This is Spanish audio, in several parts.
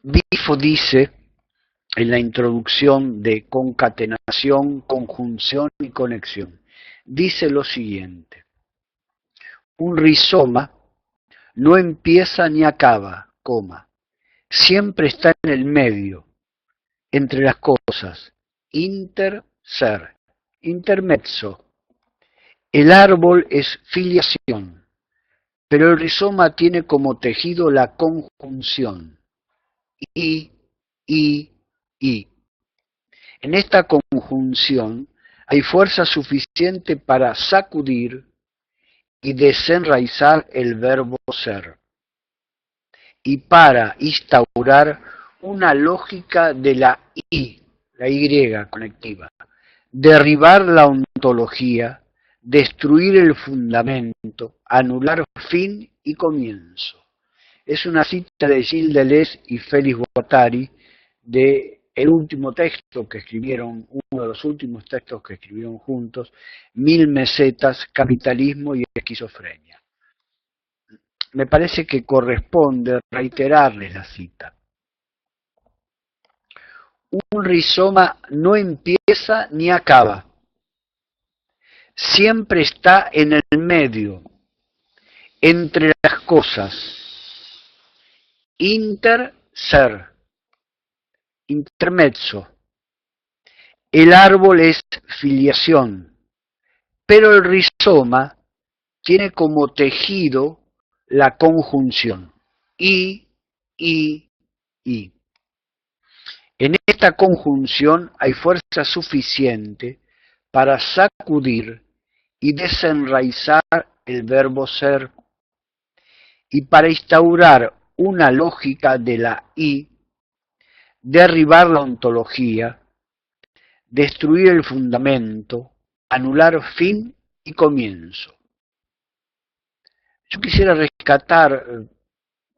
Bifo dice en la introducción de concatenación, conjunción y conexión, dice lo siguiente: un rizoma no empieza ni acaba, coma, siempre está en el medio, entre las cosas, ser, intermezzo. El árbol es filiación, pero el rizoma tiene como tejido la conjunción, y, y, y. En esta conjunción hay fuerza suficiente para sacudir y desenraizar el verbo ser, y para instaurar una lógica de la Y conectiva, derribar la ontología, destruir el fundamento, anular fin y comienzo. Es una cita de Gilles Deleuze y Félix Guattari de el último texto que escribieron, uno de los últimos textos que escribieron juntos, 1000 mesetas, capitalismo y esquizofrenia. Me parece que corresponde reiterarles la cita. Un rizoma no empieza ni acaba, siempre está en el medio, entre las cosas, ser, intermezzo. El árbol es filiación, pero el rizoma tiene como tejido la conjunción, y. En esta conjunción hay fuerza suficiente para sacudir y desenraizar el verbo ser, y para instaurar una lógica de la Y, derribar la ontología, destruir el fundamento, anular fin y comienzo. Yo quisiera rescatar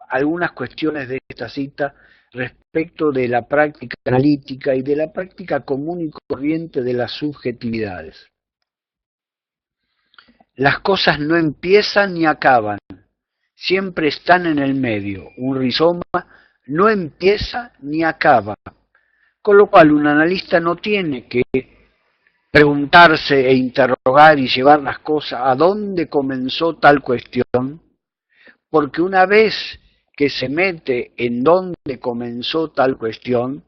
algunas cuestiones de esta cita respecto de la práctica analítica y de la práctica común y corriente de las subjetividades. Las cosas no empiezan ni acaban, siempre están en el medio. Un rizoma no empieza ni acaba, con lo cual un analista no tiene que preguntarse e interrogar y llevar las cosas a dónde comenzó tal cuestión, porque una vez que se mete en dónde comenzó tal cuestión,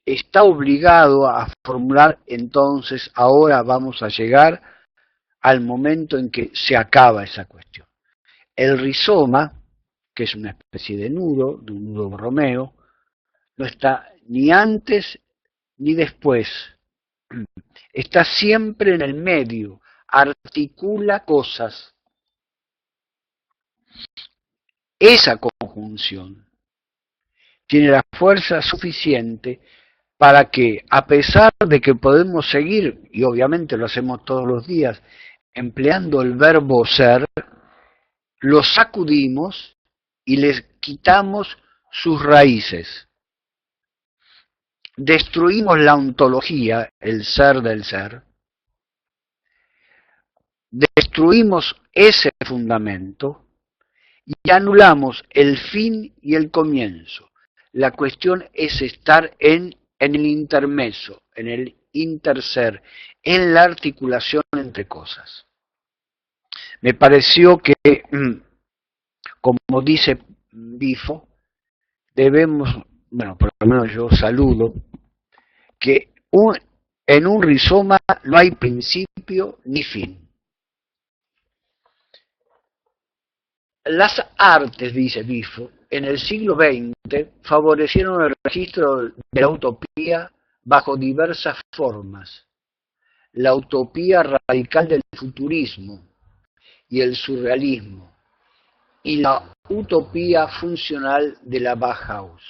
está obligado a formular entonces, ahora vamos a llegar al momento en que se acaba esa cuestión. El rizoma, que es una especie de un nudo Borromeo, no está ni antes ni después, está siempre en el medio, articula cosas. Esa conjunción tiene la fuerza suficiente para que, a pesar de que podemos seguir, y obviamente lo hacemos todos los días, empleando el verbo ser, lo sacudimos y les quitamos sus raíces. Destruimos la ontología, el ser del ser, destruimos ese fundamento y anulamos el fin y el comienzo. La cuestión es estar en el intermezzo, en el interser, en la articulación entre cosas. Me pareció que, como dice Bifo, debemos, bueno, por lo menos yo saludo, que en un rizoma no hay principio ni fin. Las artes, dice Bifo, en el siglo XX favorecieron el registro de la utopía bajo diversas formas. La utopía radical del futurismo y el surrealismo, y la utopía funcional de la Bauhaus.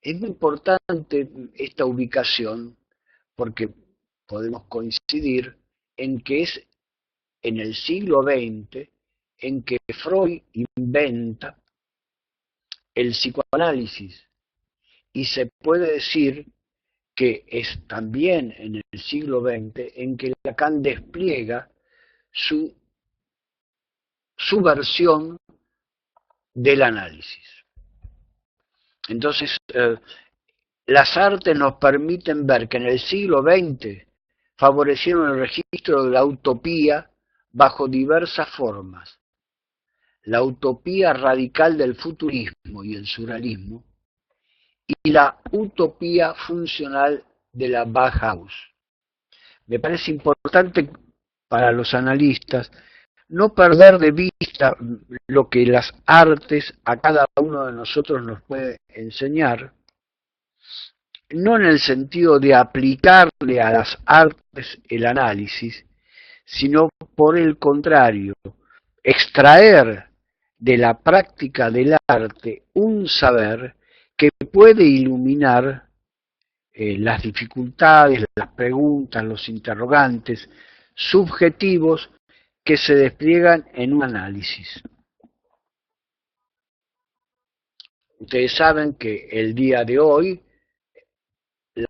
Es muy importante esta ubicación porque podemos coincidir en que es en el siglo XX en que Freud inventa el psicoanálisis, y se puede decir que es también en el siglo XX en que Lacan despliega su versión del análisis. Entonces, las artes nos permiten ver que en el siglo XX favorecieron el registro de la utopía bajo diversas formas. La utopía radical del futurismo y el surrealismo y la utopía funcional de la Bauhaus. Me parece importante para los analistas no perder de vista lo que las artes a cada uno de nosotros nos puede enseñar, no en el sentido de aplicarle a las artes el análisis, sino por el contrario, extraer de la práctica del arte un saber que puede iluminar las dificultades, las preguntas, los interrogantes subjetivos que se despliegan en un análisis. Ustedes saben que el día de hoy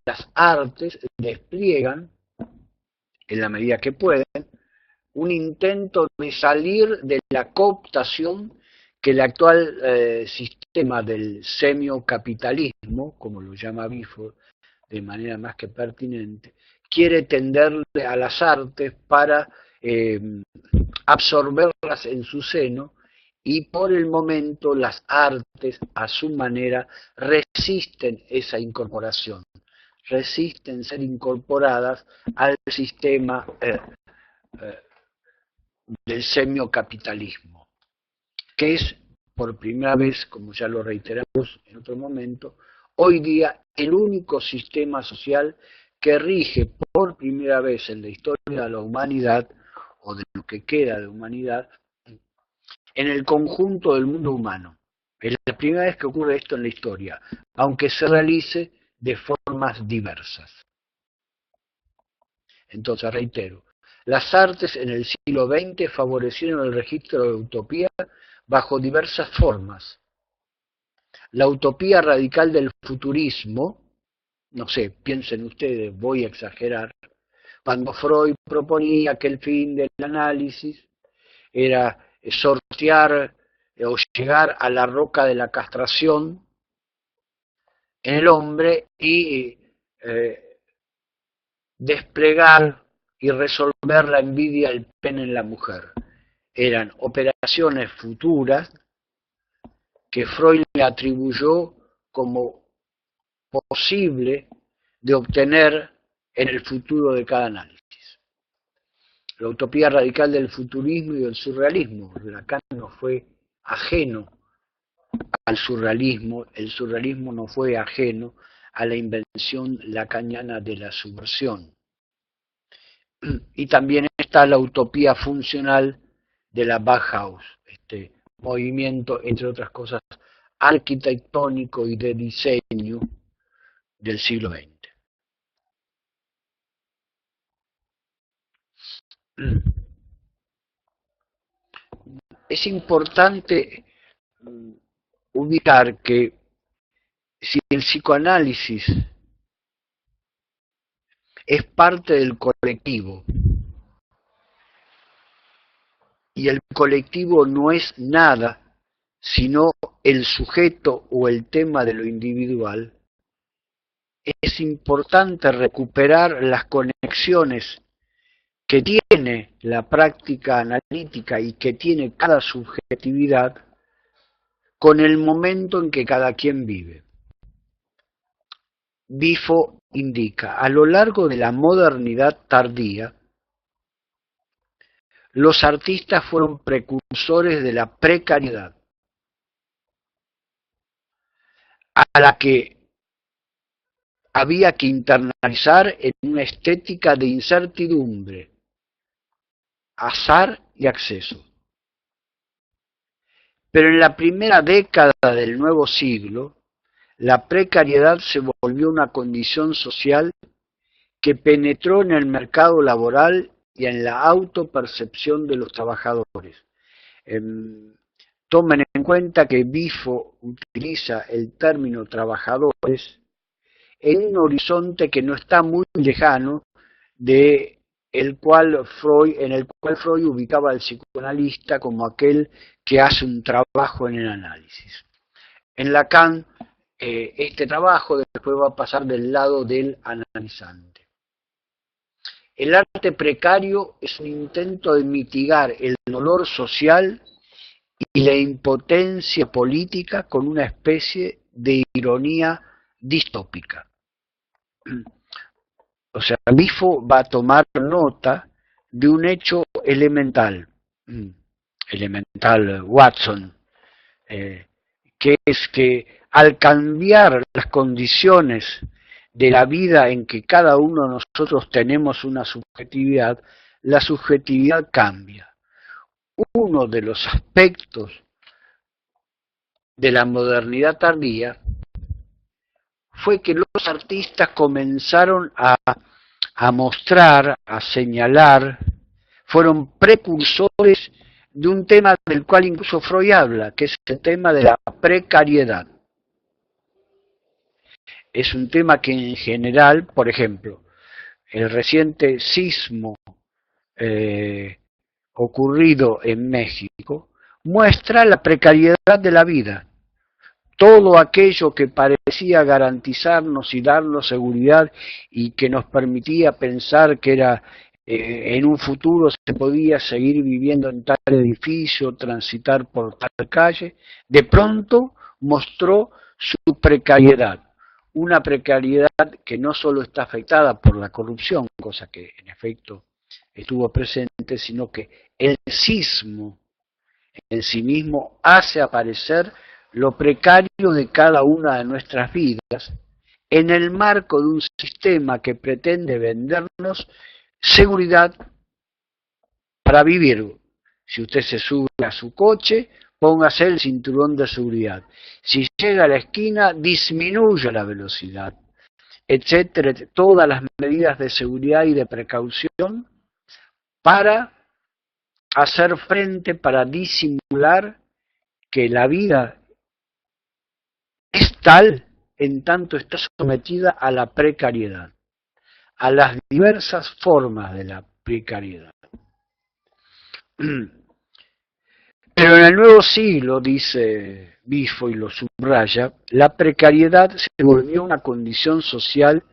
las artes despliegan, en la medida que pueden, un intento de salir de la cooptación que el actual sistema del semiocapitalismo, como lo llama Bifford de manera más que pertinente, quiere tenderle a las artes para absorberlas en su seno, y por el momento las artes a su manera resisten esa incorporación, resisten ser incorporadas al sistema del semiocapitalismo, que es por primera vez, como ya lo reiteramos en otro momento, hoy día el único sistema social que rige por primera vez en la historia de la humanidad, o de lo que queda de humanidad, en el conjunto del mundo humano. Es la primera vez que ocurre esto en la historia, aunque se realice de formas diversas. Entonces, reitero, las artes en el siglo XX favorecieron el registro de utopía bajo diversas formas. La utopía radical del futurismo, no sé, piensen ustedes, voy a exagerar, cuando Freud proponía que el fin del análisis era sortear o llegar a la roca de la castración en el hombre y desplegar y resolver la envidia del pene en la mujer. Eran operaciones futuras que Freud le atribuyó como posible de obtener en el futuro de cada análisis. La utopía radical del futurismo y del surrealismo. Lacan no fue ajeno al surrealismo, el surrealismo no fue ajeno a la invención lacaniana de la subversión. Y también está la utopía funcional de la Bauhaus, este movimiento, entre otras cosas, arquitectónico y de diseño del siglo XX. Es importante ubicar que si el psicoanálisis es parte del colectivo y el colectivo no es nada sino el sujeto o el tema de lo individual, es importante recuperar las conexiones que tiene la práctica analítica y que tiene cada subjetividad con el momento en que cada quien vive. Bifo indica, a lo largo de la modernidad tardía, los artistas fueron precursores de la precariedad, a la que había que internalizar en una estética de incertidumbre, azar y acceso. Pero en la primera década del nuevo siglo, la precariedad se volvió una condición social que penetró en el mercado laboral y en la autopercepción de los trabajadores. Tomen en cuenta que Bifo utiliza el término trabajadores en un horizonte que no está muy lejano en el cual Freud ubicaba al psicoanalista como aquel que hace un trabajo en el análisis. En Lacan este trabajo después va a pasar del lado del analizante. El arte precario es un intento de mitigar el dolor social y la impotencia política con una especie de ironía distópica. O sea, Bifo va a tomar nota de un hecho elemental, Watson, que es que al cambiar las condiciones de la vida en que cada uno de nosotros tenemos una subjetividad, la subjetividad cambia. Uno de los aspectos de la modernidad tardía fue que los artistas comenzaron a mostrar, a señalar, fueron precursores de un tema del cual incluso Freud habla, que es el tema de la precariedad. Es un tema que en general, por ejemplo, el reciente sismo ocurrido en México muestra la precariedad de la vida. Todo aquello que parecía garantizarnos y darnos seguridad y que nos permitía pensar que era en un futuro se podía seguir viviendo en tal edificio, transitar por tal calle, de pronto mostró su precariedad. Una precariedad que no solo está afectada por la corrupción, cosa que en efecto estuvo presente, sino que el sismo en sí mismo hace aparecer lo precario de cada una de nuestras vidas en el marco de un sistema que pretende vendernos seguridad para vivir. Si usted se sube a su coche, póngase el cinturón de seguridad. Si llega a la esquina, disminuya la velocidad, etcétera, todas las medidas de seguridad y de precaución para hacer frente, para disimular que la vida es tal en tanto está sometida a la precariedad, a las diversas formas de la precariedad. Pero en el nuevo siglo, dice Bifo y lo subraya, la precariedad se volvió una condición social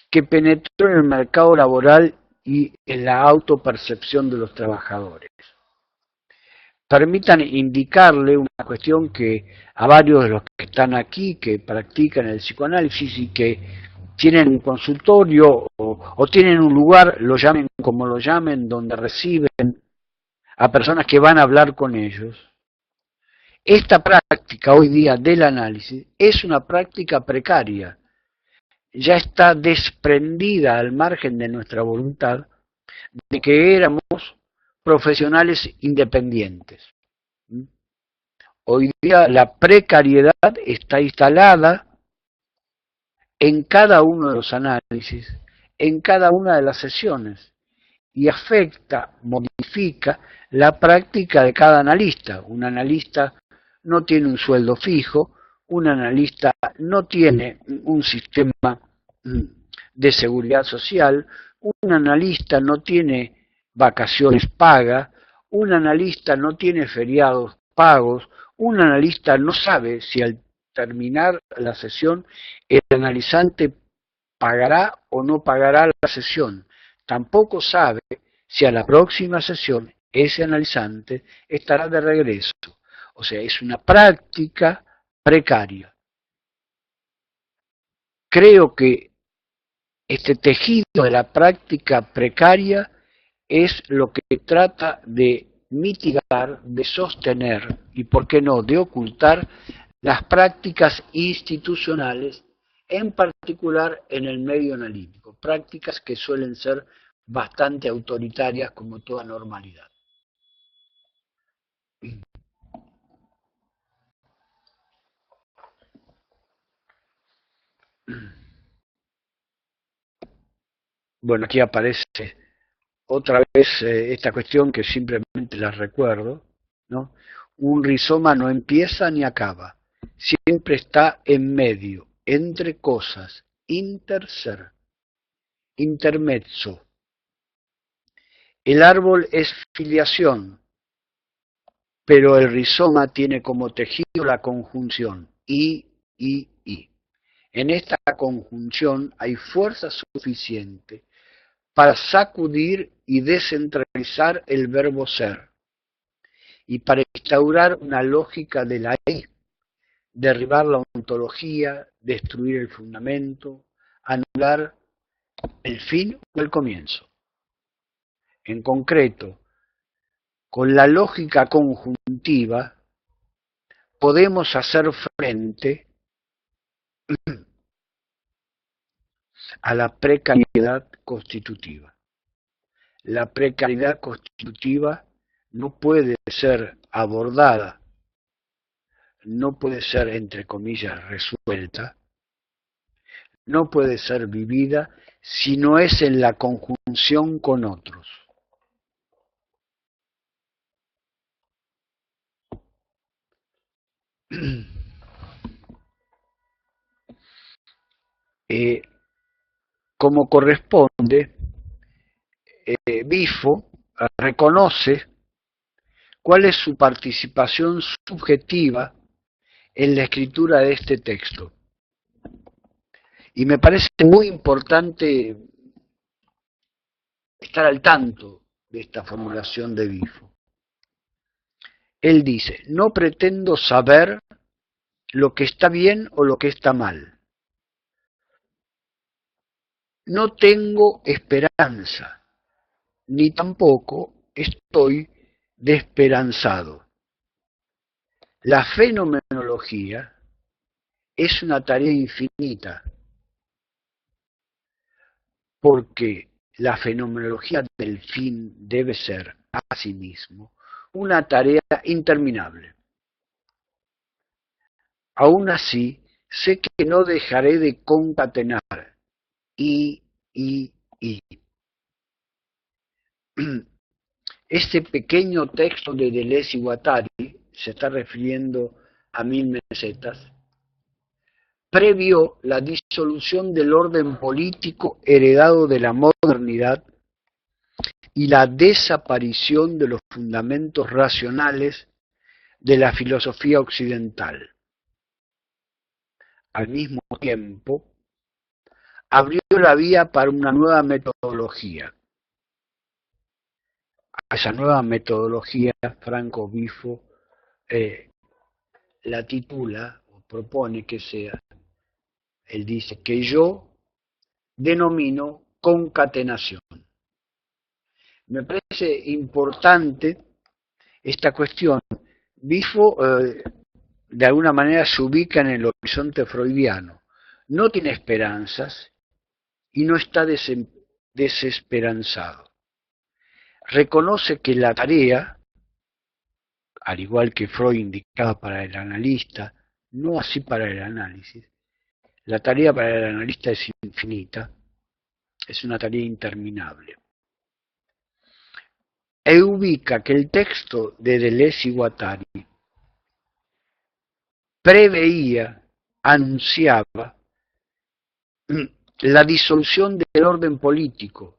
que penetró en el mercado laboral y en la autopercepción de los trabajadores. Permitan indicarle una cuestión que a varios de los que están aquí, que practican el psicoanálisis y que tienen un consultorio o tienen un lugar, lo llamen como lo llamen, donde reciben a personas que van a hablar con ellos. Esta práctica hoy día del análisis es una práctica precaria, ya está desprendida al margen de nuestra voluntad de que éramos profesionales independientes. Hoy día la precariedad está instalada en cada uno de los análisis, en cada una de las sesiones, y afecta, modifica la práctica de cada analista. Un analista no tiene un sueldo fijo, un analista no tiene un sistema de seguridad social, un analista no tiene vacaciones pagas, un analista no tiene feriados pagos, un analista no sabe si al terminar la sesión el analizante pagará o no pagará la sesión. Tampoco sabe si a la próxima sesión ese analizante estará de regreso. O sea, es una práctica precaria. Creo que este tejido de la práctica precaria es lo que trata de mitigar, de sostener y, por qué no, de ocultar las prácticas institucionales, en particular en el medio analítico, prácticas que suelen ser bastante autoritarias como toda normalidad. Bueno, aquí aparece otra vez esta cuestión que simplemente la recuerdo, ¿no? Un rizoma no empieza ni acaba, siempre está en medio, entre cosas, interser, intermezzo. El árbol es filiación, pero el rizoma tiene como tejido la conjunción y. En esta conjunción hay fuerza suficiente para sacudir y descentralizar el verbo ser y para instaurar una lógica de la I, derribar la ontología, destruir el fundamento, anular el fin o el comienzo. En concreto, con la lógica conjuntiva podemos hacer frente a la precariedad constitutiva. La precariedad constitutiva no puede ser abordada, no puede ser, entre comillas, resuelta, no puede ser vivida si no es en la conjunción con otros. Como corresponde, Bifo reconoce cuál es su participación subjetiva en la escritura de este texto. Y me parece muy importante estar al tanto de esta formulación de Bifo. Él dice, no pretendo saber lo que está bien o lo que está mal. No tengo esperanza, ni tampoco estoy desesperanzado. La fenomenología es una tarea infinita, porque la fenomenología del fin debe ser, asimismo, una tarea interminable. Aún así, sé que no dejaré de concatenar y. Este pequeño texto de Deleuze y Guattari, se está refiriendo a 1000 mesetas, previó la disolución del orden político heredado de la modernidad y la desaparición de los fundamentos racionales de la filosofía occidental. Al mismo tiempo, abrió la vía para una nueva metodología. A esa nueva metodología, Franco Bifo la titula, o propone que sea, él dice, que yo denomino concatenación. Me parece importante esta cuestión. Bifo de alguna manera se ubica en el horizonte freudiano. No tiene esperanzas y no está desesperanzado. Reconoce que la tarea, al igual que Freud indicaba para el analista, no así para el análisis, la tarea para el analista es infinita, es una tarea interminable. E ubica que el texto de Deleuze y Guattari preveía, anunciaba la disolución del orden político.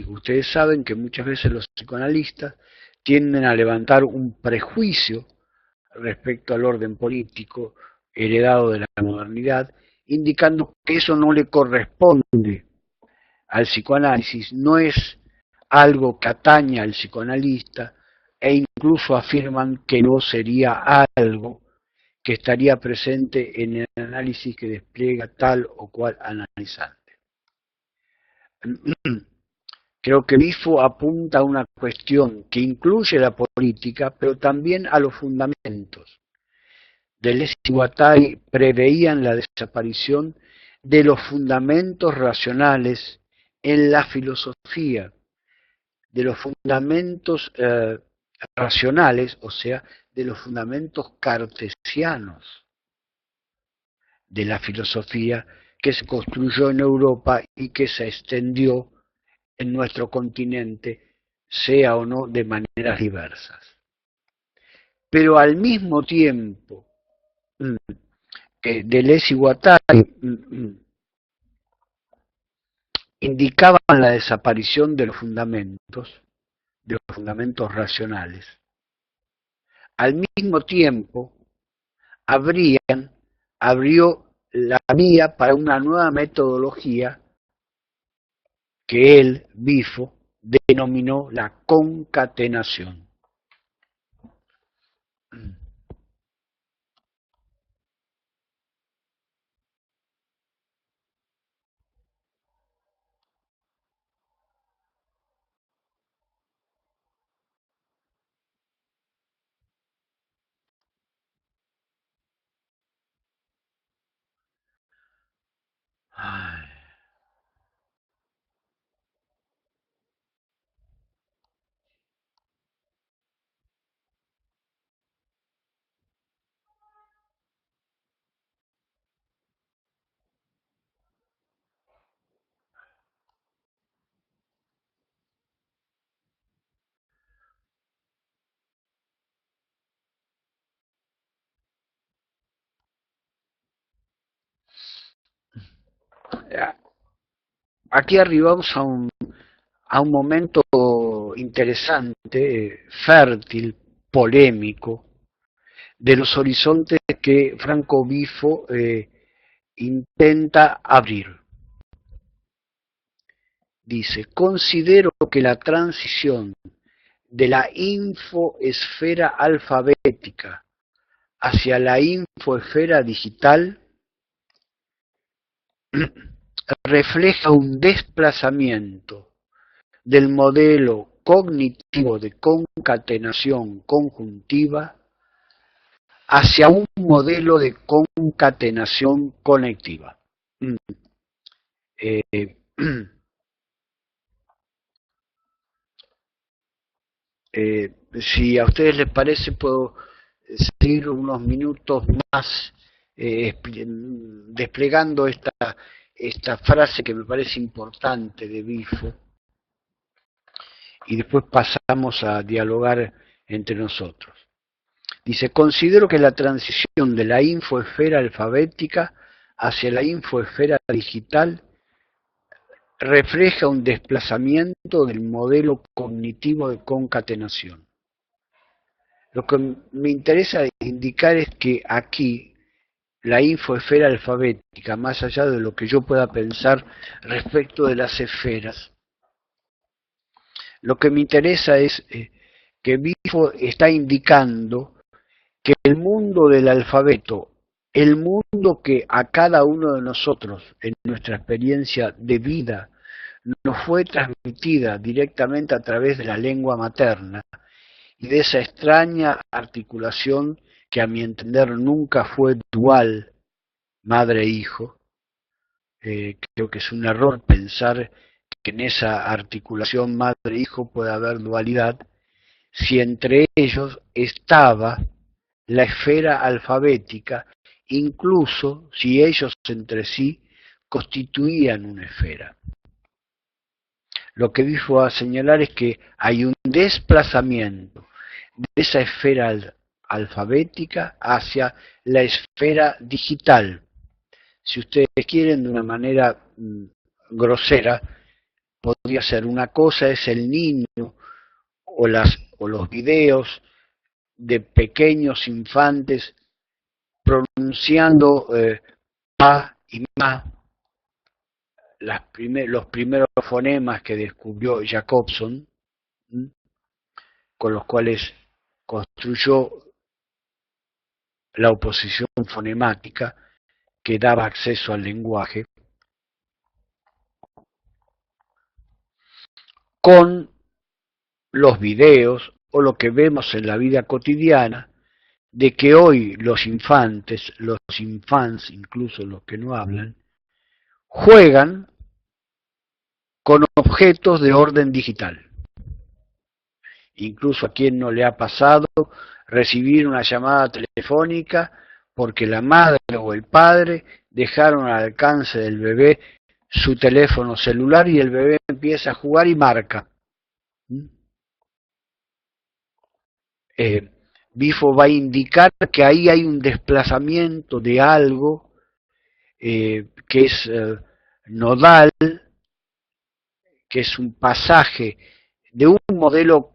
Ustedes saben que muchas veces los psicoanalistas tienden a levantar un prejuicio respecto al orden político heredado de la modernidad, indicando que eso no le corresponde al psicoanálisis, no es algo que atañe al psicoanalista, e incluso afirman que no sería algo que estaría presente en el análisis que despliega tal o cual analizante. Creo que Bifo apunta a una cuestión que incluye la política, pero también a los fundamentos. Deleuze y Guattari preveían la desaparición de los fundamentos racionales en la filosofía, de los fundamentos racionales, o sea, de los fundamentos cartesianos de la filosofía que se construyó en Europa y que se extendió en nuestro continente, sea o no de maneras diversas. Pero al mismo tiempo que Deleuze y Guattari indicaban la desaparición de los fundamentos racionales, al mismo tiempo abrían abrió la vía para una nueva metodología que él, Bifo, denominó la concatenación. Aquí arribamos a un momento interesante, fértil, polémico, de los horizontes que Franco Bifo intenta abrir. Dice, considero que la transición de la infoesfera alfabética hacia la infoesfera digital refleja un desplazamiento del modelo cognitivo de concatenación conjuntiva hacia un modelo de concatenación conectiva. Si a ustedes les parece, puedo seguir unos minutos más desplegando esta frase que me parece importante de Bifo, y después pasamos a dialogar entre nosotros. Dice, considero que la transición de la infoesfera alfabética hacia la infoesfera digital refleja un desplazamiento del modelo cognitivo de concatenación. Lo que me interesa indicar es que aquí la infoesfera alfabética, más allá de lo que yo pueda pensar respecto de las esferas, lo que me interesa es que Bifo está indicando que el mundo del alfabeto, el mundo que a cada uno de nosotros en nuestra experiencia de vida nos fue transmitida directamente a través de la lengua materna y de esa extraña articulación que a mi entender nunca fue dual madre-hijo. Creo que es un error pensar que en esa articulación madre-hijo puede haber dualidad, si entre ellos estaba la esfera alfabética, incluso si ellos entre sí constituían una esfera. Lo que Bifo va a señalar es que hay un desplazamiento de esa esfera alfabética hacia la esfera digital. Si ustedes quieren, de una manera grosera, podría ser una cosa es el niño o los videos de pequeños infantes pronunciando pa y ma, los primeros fonemas que descubrió Jacobson, con los cuales construyó la oposición fonemática que daba acceso al lenguaje, con los videos o lo que vemos en la vida cotidiana de que hoy los infantes, los infants, incluso los que no hablan, juegan con objetos de orden digital. Incluso a quien no le ha pasado recibir una llamada telefónica porque la madre o el padre dejaron al alcance del bebé su teléfono celular y el bebé empieza a jugar y marca. Bifo va a indicar que ahí hay un desplazamiento de algo que es nodal, que es un pasaje de un modelo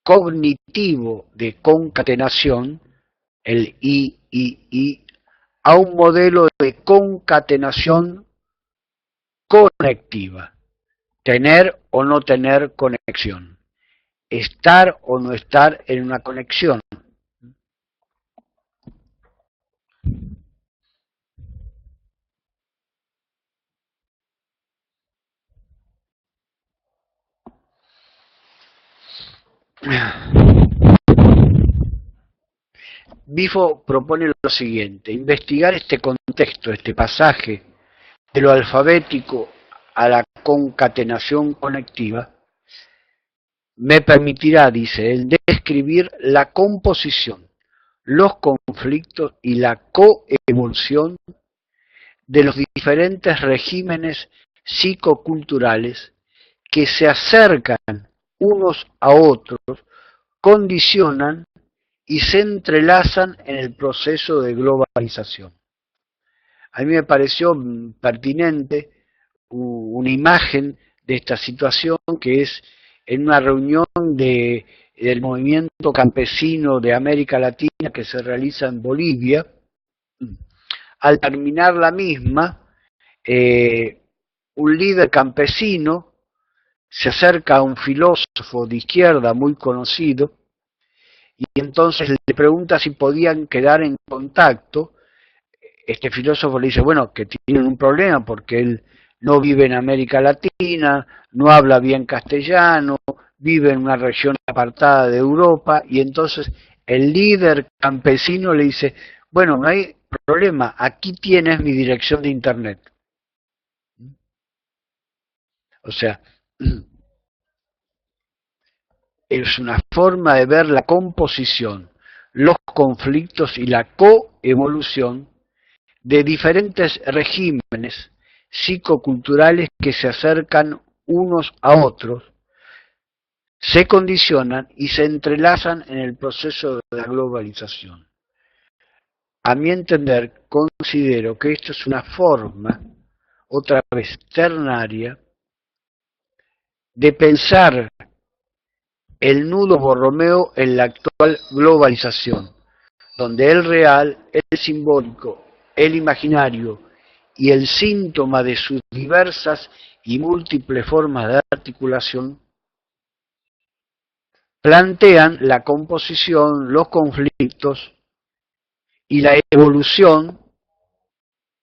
cognitivo de concatenación, el I, a un modelo de concatenación conectiva, tener o no tener conexión, estar o no estar en una conexión. Bifo propone lo siguiente: investigar este contexto, este pasaje de lo alfabético a la concatenación conectiva, me permitirá, dice él, describir la composición, los conflictos y la coevolución de los diferentes regímenes psicoculturales que se acercan unos a otros, condicionan y se entrelazan en el proceso de globalización. A mí me pareció pertinente una imagen de esta situación, que es en una reunión del movimiento campesino de América Latina que se realiza en Bolivia. Al terminar la misma, un líder campesino se acerca a un filósofo de izquierda muy conocido y entonces le pregunta si podían quedar en contacto. Este filósofo le dice, bueno, que tienen un problema porque él no vive en América Latina, no habla bien castellano, vive en una región apartada de Europa, y entonces el líder campesino le dice, bueno, no hay problema, aquí tienes mi dirección de internet. O sea, es una forma de ver la composición, los conflictos y la coevolución de diferentes regímenes psicoculturales que se acercan unos a otros, se condicionan y se entrelazan en el proceso de la globalización. A mi entender, considero que esto es una forma, otra vez ternaria, de pensar el nudo Borromeo en la actual globalización, donde el real, el simbólico, el imaginario y el síntoma de sus diversas y múltiples formas de articulación plantean la composición, los conflictos y la evolución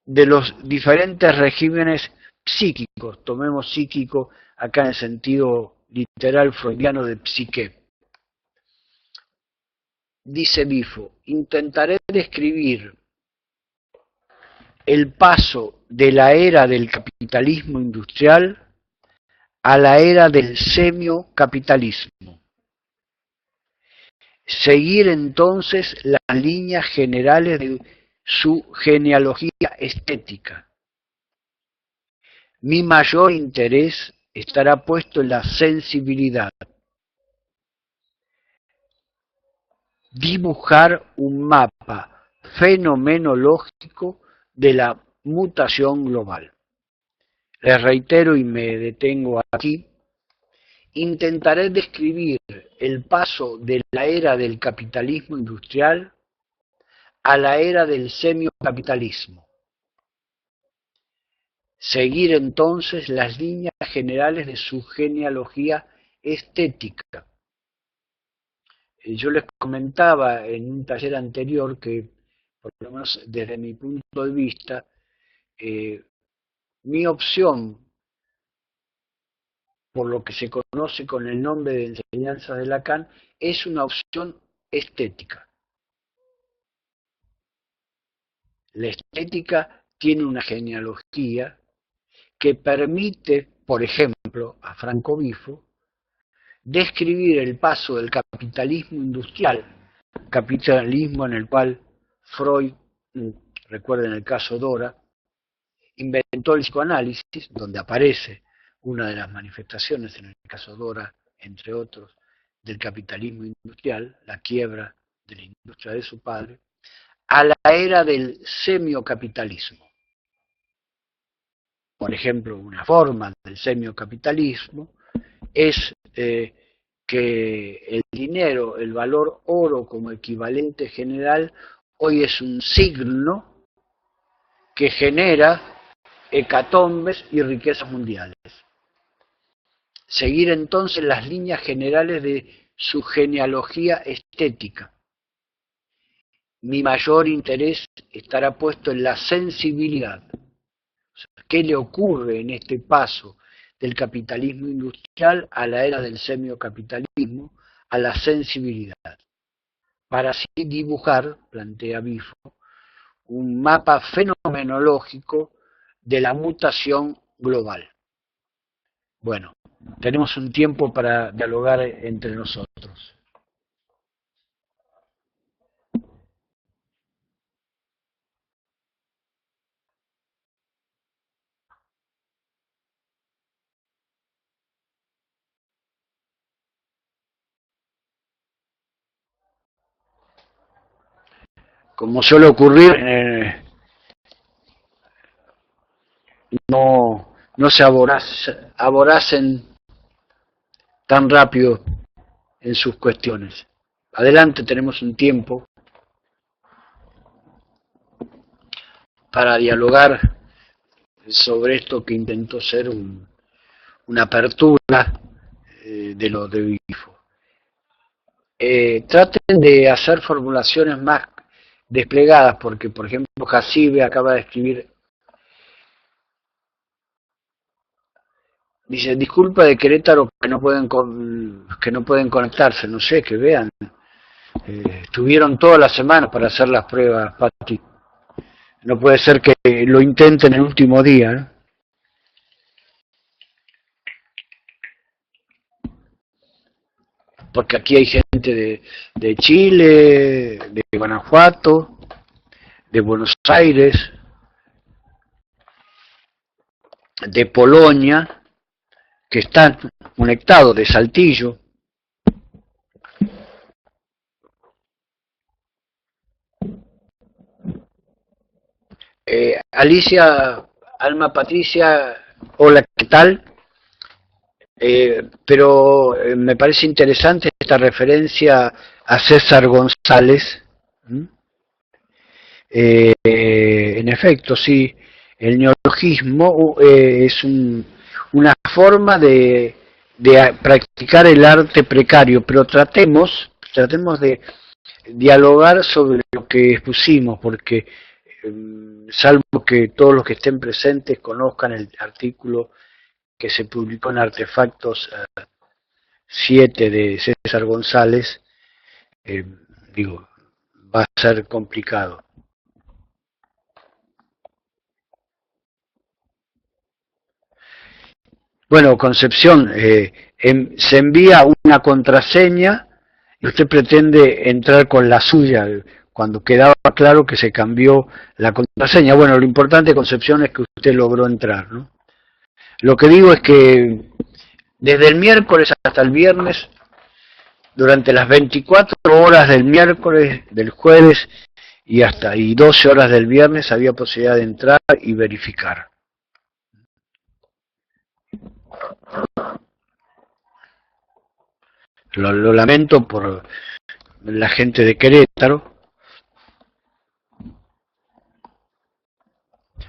de los diferentes regímenes psíquicos. Tomemos psíquico acá en el sentido literal freudiano de psique. Dice Bifo, intentaré describir el paso de la era del capitalismo industrial a la era del semiocapitalismo. Seguir entonces las líneas generales de su genealogía estética. Mi mayor interés estará puesto en la sensibilidad. Dibujar un mapa fenomenológico de la mutación global. Les reitero y me detengo aquí, intentaré describir el paso de la era del capitalismo industrial a la era del semiocapitalismo. Seguir entonces las líneas generales de su genealogía estética. Yo les comentaba en un taller anterior que, por lo menos desde mi punto de vista, mi opción, por lo que se conoce con el nombre de enseñanza de Lacan, es una opción estética. La estética tiene una genealogía que permite, por ejemplo, a Franco Bifo, describir el paso del capitalismo industrial, capitalismo en el cual Freud, recuerden el caso Dora, inventó el psicoanálisis, donde aparece una de las manifestaciones, en el caso Dora, entre otros, del capitalismo industrial, la quiebra de la industria de su padre, a la era del semiocapitalismo. Por ejemplo, una forma del semiocapitalismo es que el dinero, el valor oro como equivalente general, hoy es un signo que genera hecatombes y riquezas mundiales. Seguir entonces las líneas generales de su genealogía estética. Mi mayor interés estará puesto en la sensibilidad. O sea, ¿qué le ocurre en este paso del capitalismo industrial a la era del semiocapitalismo, a la sensibilidad? Para así dibujar, plantea Bifo, un mapa fenomenológico de la mutación global. Bueno, tenemos un tiempo para dialogar entre nosotros. Como suele ocurrir, no se aboracen tan rápido en sus cuestiones. Adelante, tenemos un tiempo para dialogar sobre esto que intentó ser una apertura de lo de Bifo. Traten de hacer formulaciones más desplegadas, porque por ejemplo Jacibe acaba de escribir, dice, disculpa de Querétaro que no pueden conectarse, no sé, que vean. Tuvieron toda la semana para hacer las pruebas, Pati. No puede ser que lo intenten el último día, ¿no? Porque aquí hay gente de Chile, de Guanajuato, de Buenos Aires, de Polonia, que están conectados, de Saltillo. Alicia, Alma Patricia, hola, ¿qué tal? Pero me parece interesante esta referencia a César González. En efecto, sí, el neologismo es una forma de practicar el arte precario, pero tratemos de dialogar sobre lo que expusimos, porque salvo que todos los que estén presentes conozcan el artículo que se publicó en Artefactos 7 de César González, digo, va a ser complicado. Bueno, Concepción, se envía una contraseña y usted pretende entrar con la suya, cuando quedaba claro que se cambió la contraseña. Bueno, lo importante, Concepción, es que usted logró entrar, ¿no? Lo que digo es que desde el miércoles hasta el viernes, durante las 24 horas del miércoles, del jueves y 12 horas del viernes había posibilidad de entrar y verificar. Lo lamento por la gente de Querétaro,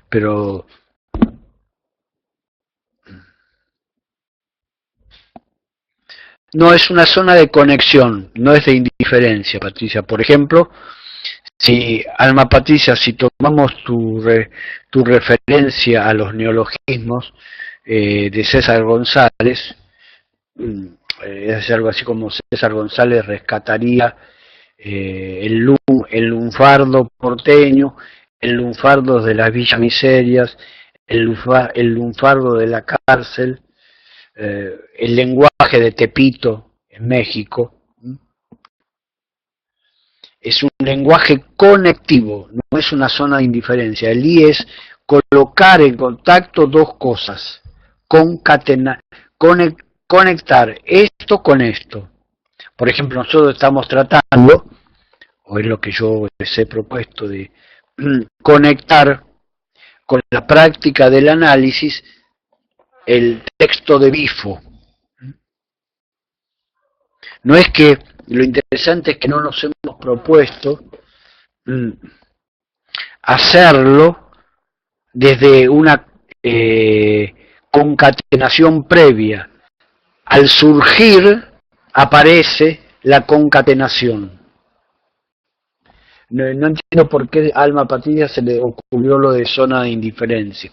pero no es una zona de conexión, no es de indiferencia, Patricia. Por ejemplo, si, Alma Patricia, si tomamos tu referencia a los neologismos de César González, es algo así como César González rescataría el lunfardo porteño, el lunfardo de las villas miserias, el lunfardo de la cárcel, el lenguaje de Tepito en México. Es un lenguaje conectivo, no es una zona de indiferencia. El I es colocar en contacto dos cosas, conectar esto con esto. Por ejemplo, nosotros estamos tratando, o es lo que yo les he propuesto, de conectar con la práctica del análisis el texto de Bifo. No es que, lo interesante es que no nos hemos propuesto hacerlo desde una concatenación previa. Al surgir aparece la concatenación. No entiendo por qué a Alma Patricia se le ocurrió lo de zona de indiferencia.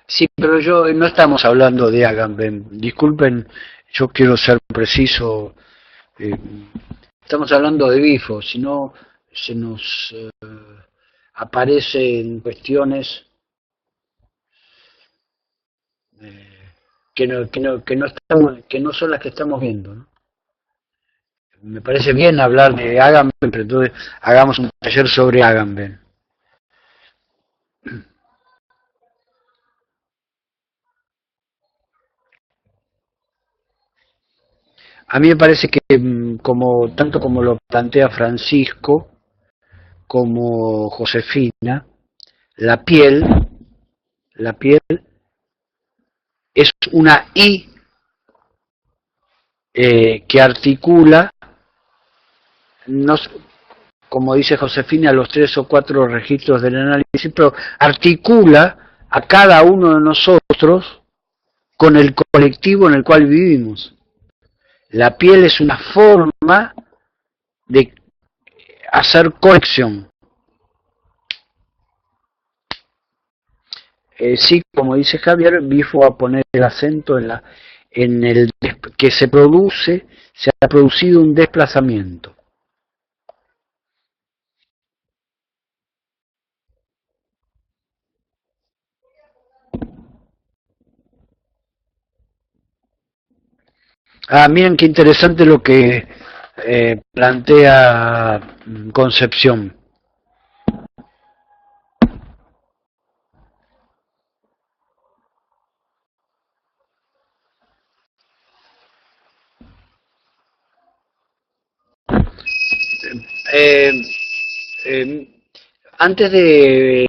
Sí, pero no estamos hablando de Agamben. Disculpen, yo quiero ser preciso. eh, Estamos hablando de Bifo, si no se nos aparecen cuestiones que no son las que estamos viendo, ¿no? Me parece bien hablar de Agamben, pero entonces hagamos un taller sobre Agamben. A mí me parece que tanto como lo plantea Francisco como Josefina, la piel es una I que articula, no, como dice Josefina, los 3 o 4 registros del análisis, pero articula a cada uno de nosotros con el colectivo en el cual vivimos. La piel es una forma de hacer conexión. Sí, como dice Javier, Bifo va a poner el acento en el que se ha producido un desplazamiento. Miren qué interesante lo que plantea Concepción. Eh, eh, Antes de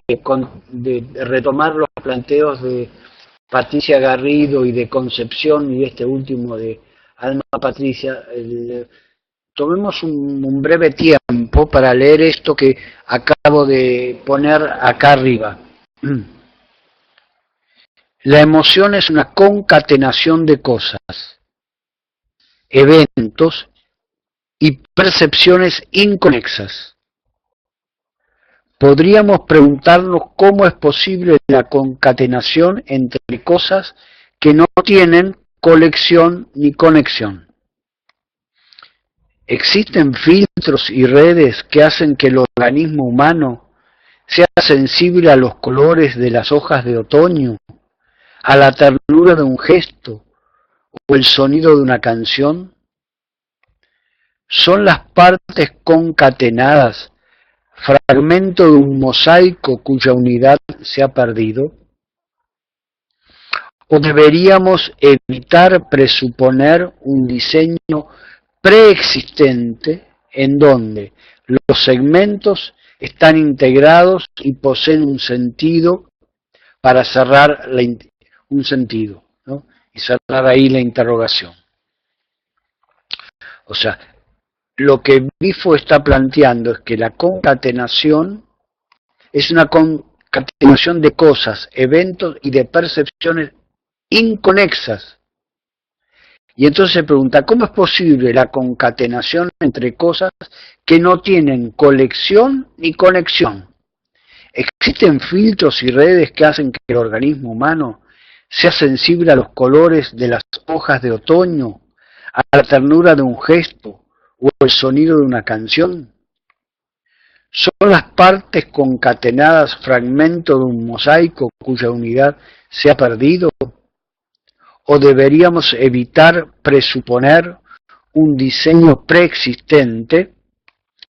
retomar los planteos de Patricia Garrido y de Concepción y este último de Alma Patricia, tomemos un breve tiempo para leer esto que acabo de poner acá arriba. La emoción es una concatenación de cosas, eventos y percepciones inconexas. Podríamos preguntarnos cómo es posible la concatenación entre cosas que no tienen colección ni conexión. ¿Existen filtros y redes que hacen que el organismo humano sea sensible a los colores de las hojas de otoño, a la ternura de un gesto o el sonido de una canción? ¿Son las partes concatenadas fragmento de un mosaico cuya unidad se ha perdido? ¿O deberíamos evitar presuponer un diseño preexistente en donde los segmentos están integrados y poseen un sentido para cerrar un sentido, ¿no? Y cerrar ahí la interrogación? O sea, lo que Bifo está planteando es que la concatenación es una concatenación de cosas, eventos y de percepciones inconexas. Y entonces se pregunta, ¿cómo es posible la concatenación entre cosas que no tienen colección ni conexión? ¿Existen filtros y redes que hacen que el organismo humano sea sensible a los colores de las hojas de otoño, a la ternura de un gesto o el sonido de una canción? ¿Son las partes concatenadas fragmento de un mosaico cuya unidad se ha perdido? ¿O deberíamos evitar presuponer un diseño preexistente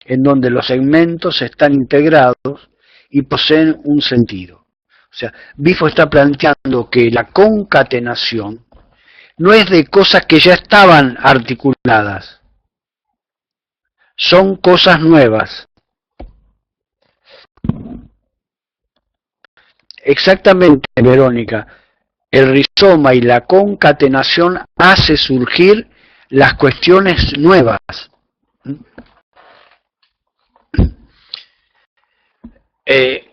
en donde los segmentos están integrados y poseen un sentido? O sea, Bifo está planteando que la concatenación no es de cosas que ya estaban articuladas, son cosas nuevas. Exactamente, Verónica. El rizoma y la concatenación hace surgir las cuestiones nuevas. Eh,